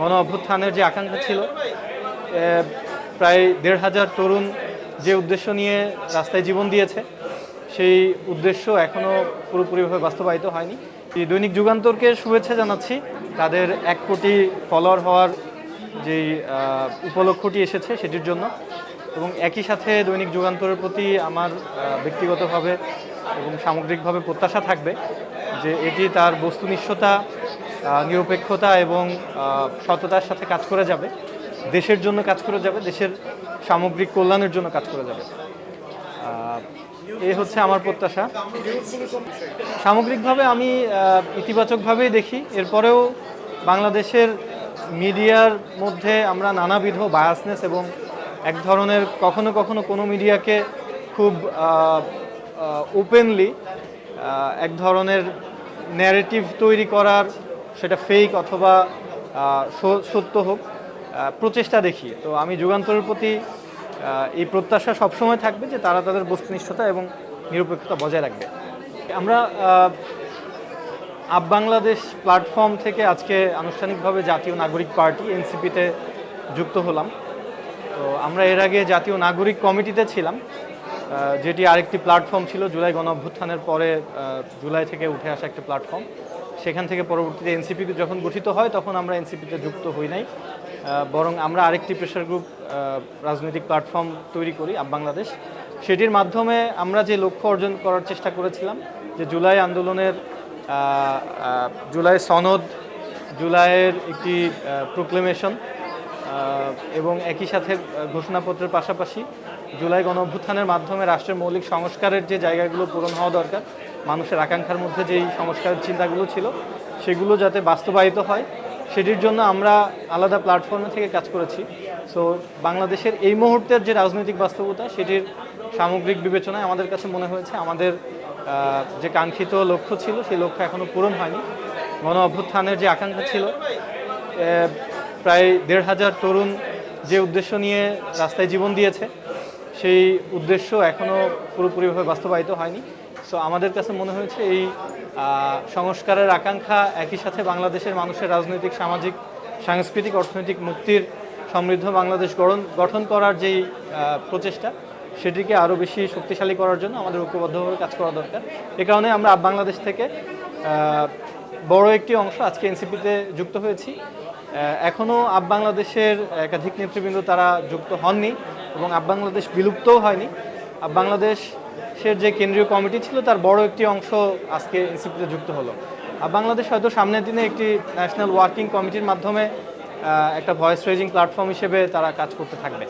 গণ অভ্যুত্থানের যে আকাঙ্ক্ষা ছিল, প্রায় ১,৫০০ তরুণ যে উদ্দেশ্য নিয়ে রাস্তায় জীবন দিয়েছে, সেই উদ্দেশ্য এখনও পুরোপুরিভাবে বাস্তবায়িত হয়নি। এই দৈনিক যুগান্তরকে শুভেচ্ছা জানাচ্ছি তাদের ১ কোটি ফলোয়ার হওয়ার যেই উপলক্ষটি এসেছে সেটির জন্য, এবং একই সাথে দৈনিক যুগান্তরের প্রতি আমার ব্যক্তিগতভাবে এবং সামগ্রিকভাবে প্রত্যাশা থাকবে যে এটি তার বস্তুনিষ্ঠতা, নিরপেক্ষতা এবং সততার সাথে কাজ করে যাবে, দেশের জন্য কাজ করে যাবে, দেশের সামগ্রিক কল্যাণের জন্য কাজ করে যাবে। এই হচ্ছে আমার প্রত্যাশা। সামগ্রিকভাবে আমি ইতিবাচকভাবেই দেখি। এরপরেও বাংলাদেশের মিডিয়ার মধ্যে আমরা নানাবিধ বায়াসনেস এবং এক ধরনের কখনো কখনো কোনো মিডিয়াকে খুব ওপেনলি এক ধরনের ন্যারেটিভ তৈরি করার, সেটা ফেক অথবা সত্য হোক, প্রচেষ্টা দেখি। তো আমি যুগান্তরের প্রতি এই প্রত্যাশা সবসময় থাকবে যে তারা তাদের বস্তুনিষ্ঠতা এবং নিরপেক্ষতা বজায় রাখবে। আমরা আপ বাংলাদেশ প্ল্যাটফর্ম থেকে আজকে আনুষ্ঠানিকভাবে জাতীয় নাগরিক পার্টি এনসিপিতে যুক্ত হলাম। তো আমরা এর আগে জাতীয় নাগরিক কমিটিতে ছিলাম, যেটি আরেকটি প্ল্যাটফর্ম ছিল জুলাই গণ অভ্যুত্থানের পরে, জুলাই থেকে উঠে আসা একটা প্ল্যাটফর্ম। সেখান থেকে পরবর্তীতে এনসিপি যখন গঠিত হয় তখন আমরা এনসিপিতে যুক্ত হই নাই, বরং আমরা আরেকটি প্রেশার গ্রুপ রাজনৈতিক প্ল্যাটফর্ম তৈরি করি আপ বাংলাদেশ। সেটির মাধ্যমে আমরা যে লক্ষ্য অর্জন করার চেষ্টা করেছিলাম যে জুলাই আন্দোলনের, জুলাই সনদ, জুলাইয়ের একটি প্রোক্লেমেশন এবং একই সাথে ঘোষণাপত্রের পাশাপাশি জুলাই গণ অভ্যুত্থানের মাধ্যমে রাষ্ট্রের মৌলিক সংস্কারের যে জায়গাগুলো পূরণ হওয়া দরকার, মানুষের আকাঙ্ক্ষার মধ্যে যেই সংস্কারের চিন্তাগুলো ছিল সেগুলো যাতে বাস্তবায়িত হয়, সেটির জন্য আমরা আলাদা প্ল্যাটফর্মে থেকে কাজ করেছি। সো বাংলাদেশের এই মুহূর্তের যে রাজনৈতিক বাস্তবতা, সেটির সামগ্রিক বিবেচনায় আমাদের কাছে মনে হয়েছে আমাদের যে কাঙ্ক্ষিত লক্ষ্য ছিল সেই লক্ষ্য এখনও পূরণ হয়নি। গণ অভ্যুত্থানের যে আকাঙ্ক্ষা ছিল, প্রায় ১,৫০০ তরুণ যে উদ্দেশ্য নিয়ে রাস্তায় জীবন দিয়েছে, সেই উদ্দেশ্য এখনও পুরোপুরিভাবে বাস্তবায়িত হয়নি। সো আমাদের কাছে মনে হয়েছে এই সংস্কারের আকাঙ্ক্ষা, একই সাথে বাংলাদেশের মানুষের রাজনৈতিক, সামাজিক, সাংস্কৃতিক, অর্থনৈতিক মুক্তির সমৃদ্ধ বাংলাদেশ গঠন করার যেই প্রচেষ্টা, সেটিকে আরও বেশি শক্তিশালী করার জন্য আমাদের ঐক্যবদ্ধভাবে কাজ করা দরকার। এ কারণে আমরা আপ বাংলাদেশ থেকে বড় একটি অংশ আজকে এনসিপিতে যুক্ত হয়েছি। এখনও আপ বাংলাদেশের একাধিক নেতৃবৃন্দ তারা যুক্ত হননি এবং আপ বাংলাদেশ বিলুপ্তও হয়নি। আপ বাংলাদেশের যে কেন্দ্রীয় কমিটি ছিল তার বড় একটি অংশ আজকে এনসিপিতে যুক্ত হলো। আপ বাংলাদেশ হয়তো সামনের দিনে একটি ন্যাশনাল ওয়ার্কিং কমিটির মাধ্যমে একটা ভয়েস রেজিং প্ল্যাটফর্ম হিসেবে তারা কাজ করতে থাকবে।